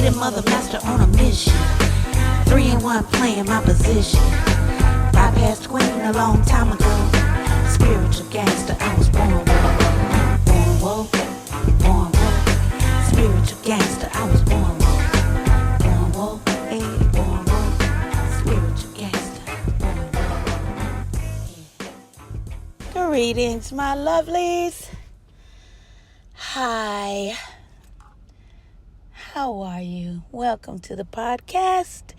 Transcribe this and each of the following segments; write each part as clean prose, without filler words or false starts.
Maiden, mother, master on a mission. 3 and 1 playing my position. Bypassed queen a long time ago. Spiritual gangster, I was born woke. Born woke, born woke. Spiritual gangster, I was born woke. Born woke, hey, born woke. Spiritual gangster, born woke. Greetings, my lovelies. Hi. How are you? Welcome to the podcast,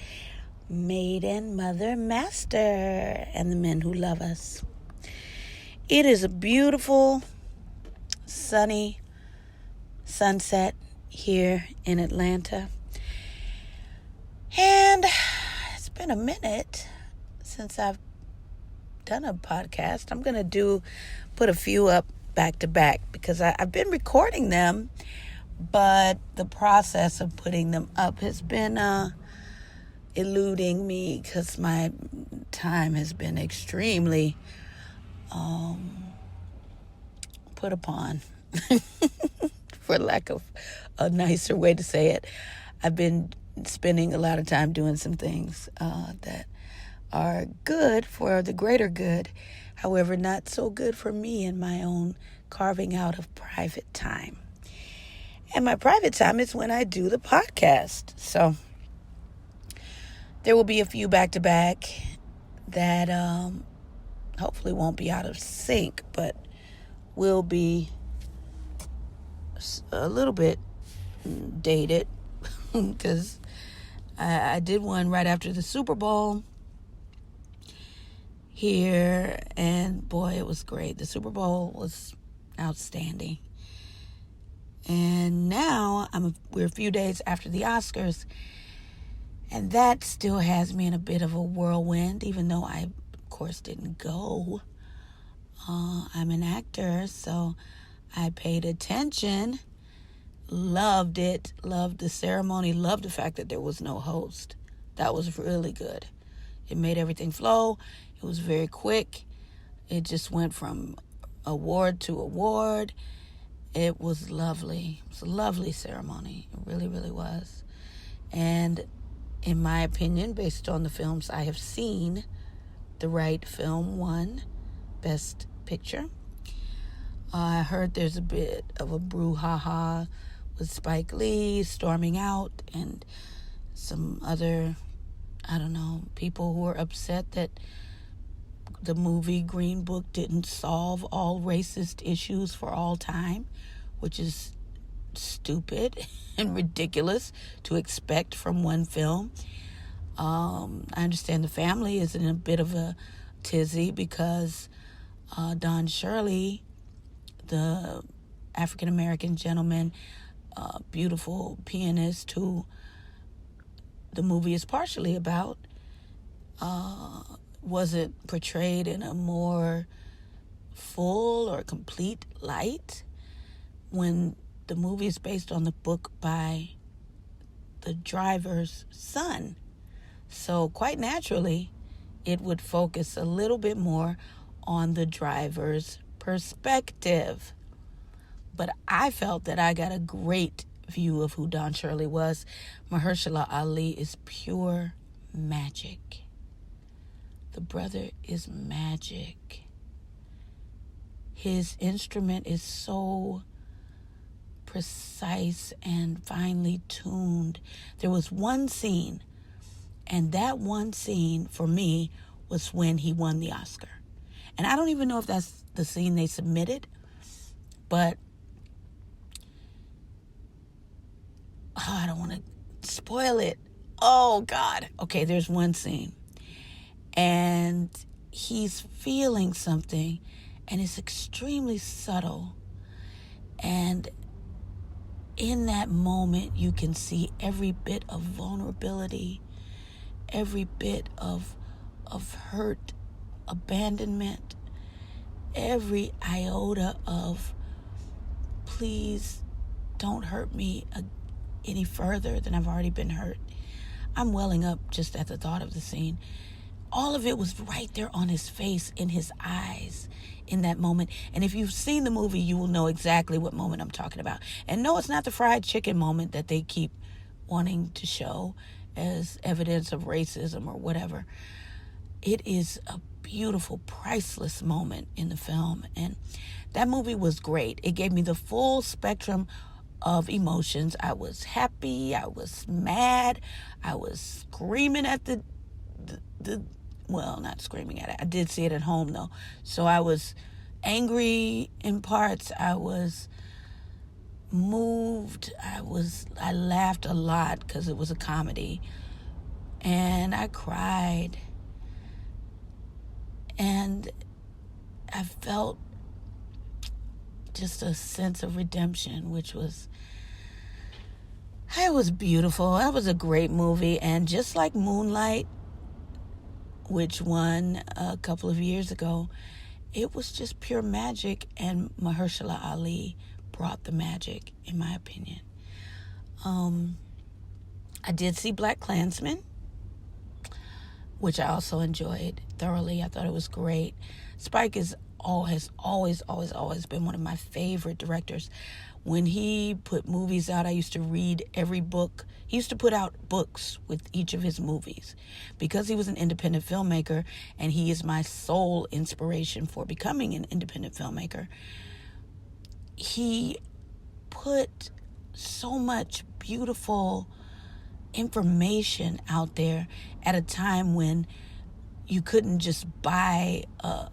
Maiden, Mother, Master, and the men who love us. It is a beautiful, sunny sunset here in Atlanta. And it's been a minute since I've done a podcast. I'm going to put a few up back to back because I've been recording them, but the process of putting them up has been eluding me because my time has been extremely put upon, for lack of a nicer way to say it. I've been spending a lot of time doing some things that are good for the greater good, however, not so good for me in my own carving out of private time. And my private time is when I do the podcast. So there will be a few back-to-back that hopefully won't be out of sync, but will be a little bit dated because I did one right after the Super Bowl here, and boy, it was great. The Super Bowl was outstanding. And now we're a few days after the Oscars, and that still has me in a bit of a whirlwind, even though I, of course, didn't go. I'm an actor, so I paid attention, loved it, loved the ceremony, loved the fact that there was no host. That was really good. It made everything flow. It was very quick. It just went from award to award. It was lovely. It was a lovely ceremony. It really, really was. And in my opinion, based on the films I have seen, the right film won Best Picture. I heard there's a bit of a brouhaha with Spike Lee storming out and some other, people who were upset that the movie Green Book didn't solve all racist issues for all time, which is stupid and ridiculous to expect from one film. I understand the family is in a bit of a tizzy because Don Shirley, the African-American gentleman, beautiful pianist who the movie is partially about, wasn't portrayed in a more full or complete light when the movie is based on the book by the driver's son. So quite naturally, it would focus a little bit more on the driver's perspective. But I felt that I got a great view of who Don Shirley was. Mahershala Ali is pure magic. The brother is magic. His instrument is so precise and finely tuned. There was one scene, and that one scene for me was when he won the Oscar. And I don't even know if that's the scene they submitted, but I don't want to spoil it. Oh, God. Okay, there's one scene. And he's feeling something, and it's extremely subtle. And in that moment, you can see every bit of vulnerability, every bit of hurt, abandonment, every iota of, please don't hurt me any further than I've already been hurt. I'm welling up just at the thought of the scene. All of it was right there on his face, in his eyes, in that moment. And if you've seen the movie, you will know exactly what moment I'm talking about. And no, it's not the fried chicken moment that they keep wanting to show as evidence of racism or whatever. It is a beautiful, priceless moment in the film. And that movie was great. It gave me the full spectrum of emotions. I was happy. I was mad. I was screaming at well, not screaming at it. I did see it at home though. So I was angry in parts. I was moved. I laughed a lot because it was a comedy. And I cried. And I felt just a sense of redemption, which was, it was beautiful. That was a great movie. And just like Moonlight, which won a couple of years ago, it was just pure magic, and Mahershala Ali brought the magic, in my opinion. I did see BlacKkKlansman, which I also enjoyed thoroughly. I thought it was great. Spike has always been one of my favorite directors. When he put movies out, I used to read every book. He used to put out books with each of his movies. Because he was an independent filmmaker, and he is my sole inspiration for becoming an independent filmmaker, he put so much beautiful information out there at a time when you couldn't just buy a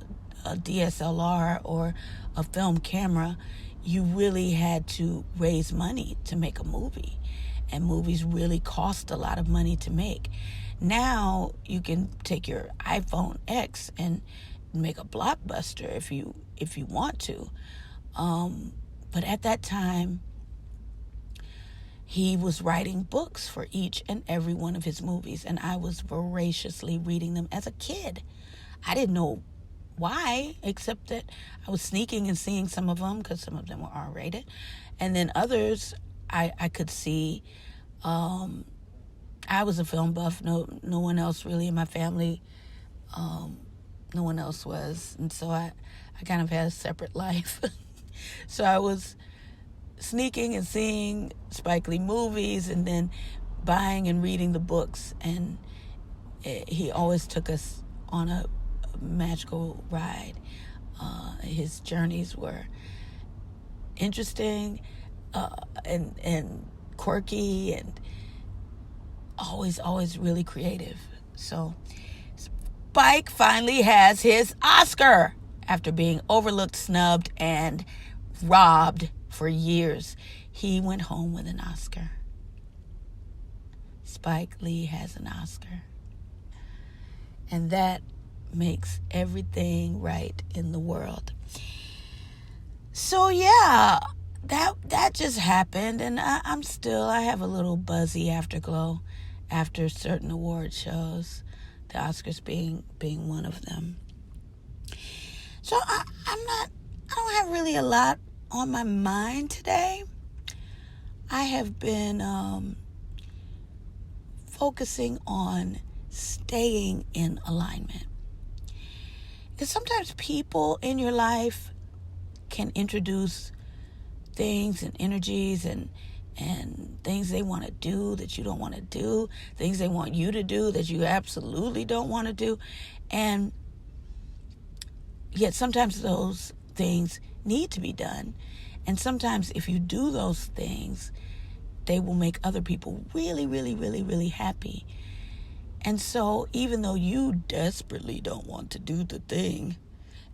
DSLR or a film camera. You really had to raise money to make a movie, and movies really cost a lot of money to make. Now you can take your iPhone X and make a blockbuster if you want to, but at that time he was writing books for each and every one of his movies, and I was voraciously reading them as a kid. I didn't know why, except that I was sneaking and seeing some of them because some of them were R-rated, and then others I could see. I was a film buff. No one else really in my family. No one else was, and so I kind of had a separate life. So I was sneaking and seeing Spike Lee movies, and then buying and reading the books, and he always took us on a magical ride. His journeys were interesting and quirky, and always really creative. So Spike finally has his Oscar after being overlooked, snubbed, and robbed for years. He went home with an Oscar. Spike Lee has an Oscar. And that makes everything right in the world. So yeah, that just happened, and I have a little buzzy afterglow after certain award shows, the Oscars being one of them. So I don't have really a lot on my mind today. I have been focusing on staying in alignment. Because sometimes people in your life can introduce things and energies and things they want to do that you don't want to do, things they want you to do that you absolutely don't want to do. And yet sometimes those things need to be done. And sometimes if you do those things, they will make other people really, really, really, really happy. And so even though you desperately don't want to do the thing,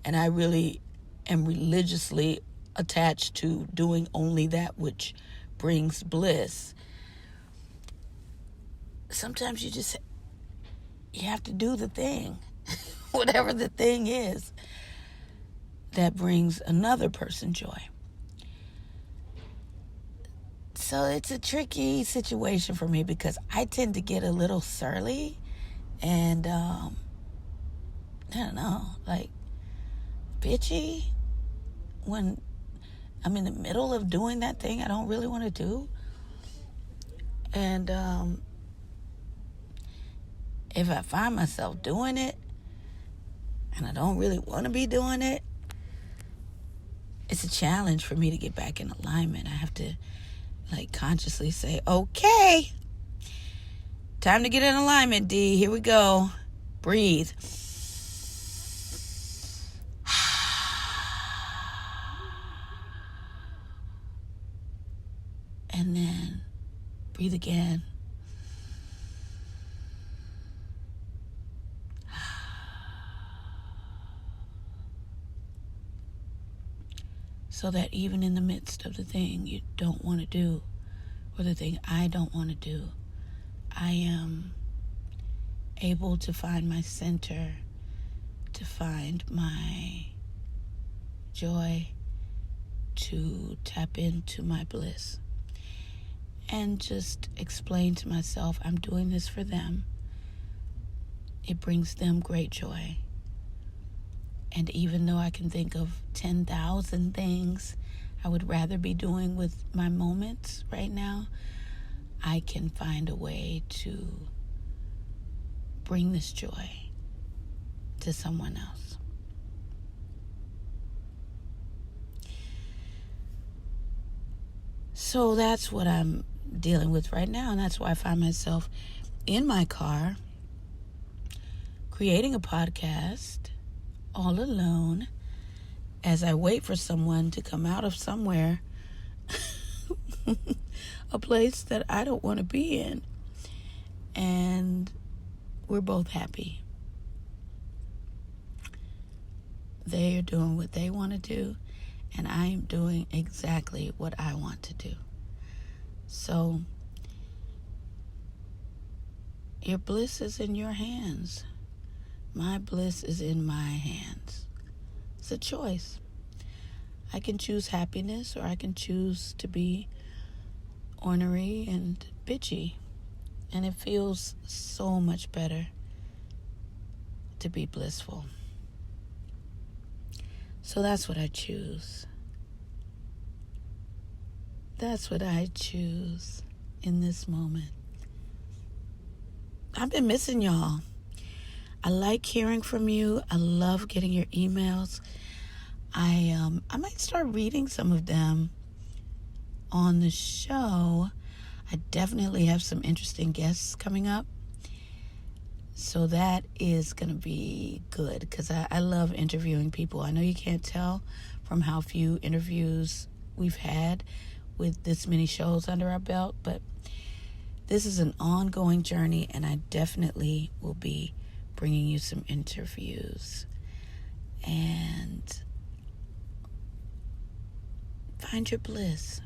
and I really am religiously attached to doing only that which brings bliss, sometimes you have to do the thing, whatever the thing is that brings another person joy. So it's a tricky situation for me because I tend to get a little surly and, I don't know, like bitchy when I'm in the middle of doing that thing I don't really want to do. And if I find myself doing it and I don't really want to be doing it, it's a challenge for me to get back in alignment. I have to consciously say, okay, Time to get in alignment, D. Here we go. Breathe. And then breathe again. So that even in the midst of the thing you don't want to do, or the thing I don't want to do, I am able to find my center, to find my joy, to tap into my bliss, and just explain to myself I'm doing this for them. It brings them great joy. And even though I can think of 10,000 things I would rather be doing with my moments right now, I can find a way to bring this joy to someone else. So that's what I'm dealing with right now, and that's why I find myself in my car creating a podcast all alone as I wait for someone to come out of somewhere, a place that I don't want to be in. And we're both happy. They are doing what they want to do, and I am doing exactly what I want to do. So your bliss is in your hands. My bliss is in my hands. It's a choice. I can choose happiness, or I can choose to be ornery and bitchy. And it feels so much better to be blissful. So that's what I choose. That's what I choose in this moment. I've been missing y'all. I like hearing from you. I love getting your emails. I might start reading some of them on the show. I definitely have some interesting guests coming up. So that is going to be good, because I love interviewing people. I know you can't tell from how few interviews we've had with this many shows under our belt, but this is an ongoing journey, and I definitely will be bringing you some interviews. And find your bliss.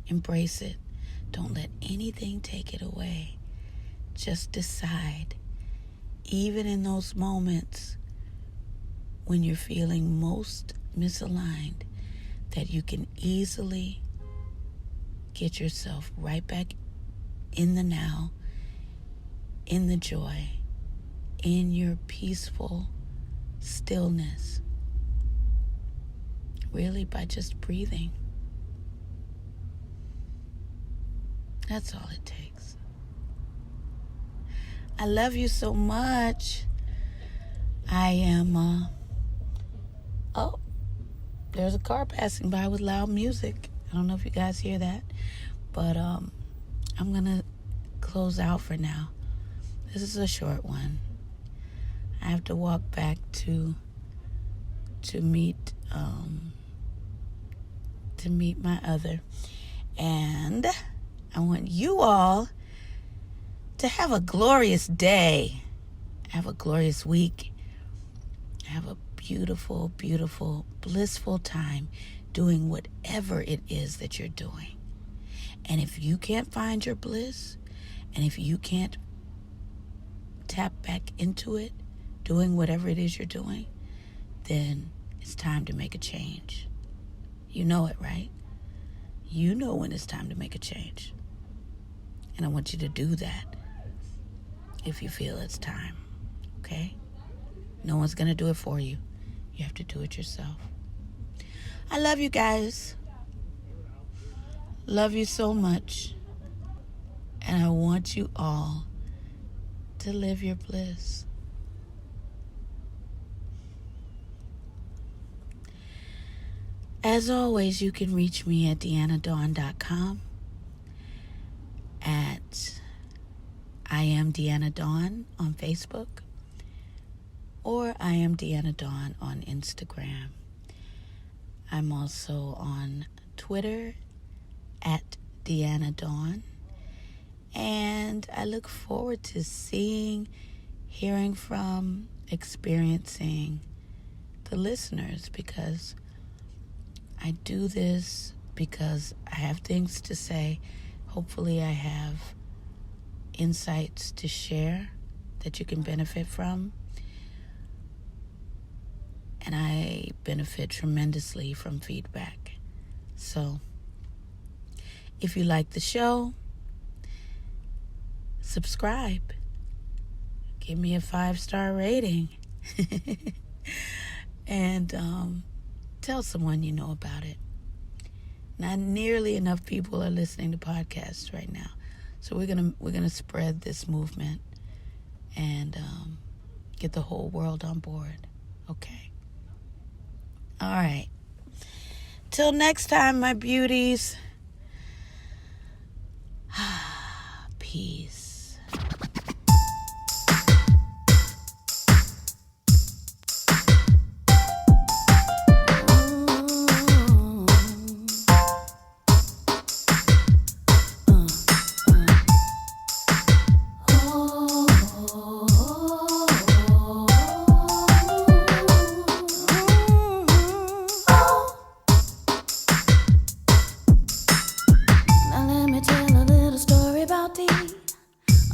Embrace it. Don't let anything take it away. Just decide, even in those moments when you're feeling most misaligned, that you can easily get yourself right back in the now, in the joy, in your peaceful stillness, really by just breathing. That's all it takes. I love you so much. I am, oh, there's a car passing by with loud music. I don't know if you guys hear that, but I'm going to close out for now. This is a short one. I have to walk back to meet my other, and I want you all to have a glorious day, have a glorious week, have a beautiful, beautiful, blissful time doing whatever it is that you're doing. And if you can't find your bliss, and if you can't tap back into it, doing whatever it is you're doing, then it's time to make a change. You know it, right? You know when it's time to make a change. And I want you to do that if you feel it's time, okay? No one's going to do it for you. You have to do it yourself. I love you guys. Love you so much. And I want you all to live your bliss. As always, you can reach me at deannadawn.com, at I am Deanna Dawn on Facebook, or I am Deanna Dawn on Instagram. I'm also on Twitter at Deanna Dawn, and I look forward to seeing, hearing from, experiencing the listeners, because I do this because I have things to say. Hopefully I have insights to share that you can benefit from. And I benefit tremendously from feedback. So if you like the show, subscribe. Give me a 5-star rating. And tell someone you know about it. Not nearly enough people are listening to podcasts right now. So we're gonna spread this movement and get the whole world on board. Okay. All right. Till next time, my beauties. Peace.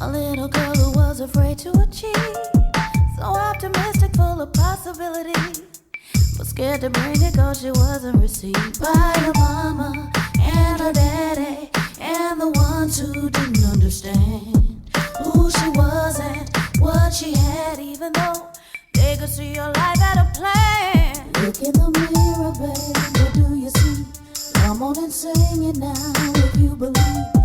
A little girl who was afraid to achieve, so optimistic, full of possibilities, but scared to bring it cause she wasn't received by her mama and her daddy, and the ones who didn't understand who she was and what she had, even though they could see her life had a plan. Look in the mirror, baby, what do you see? Come on and sing it now if you believe.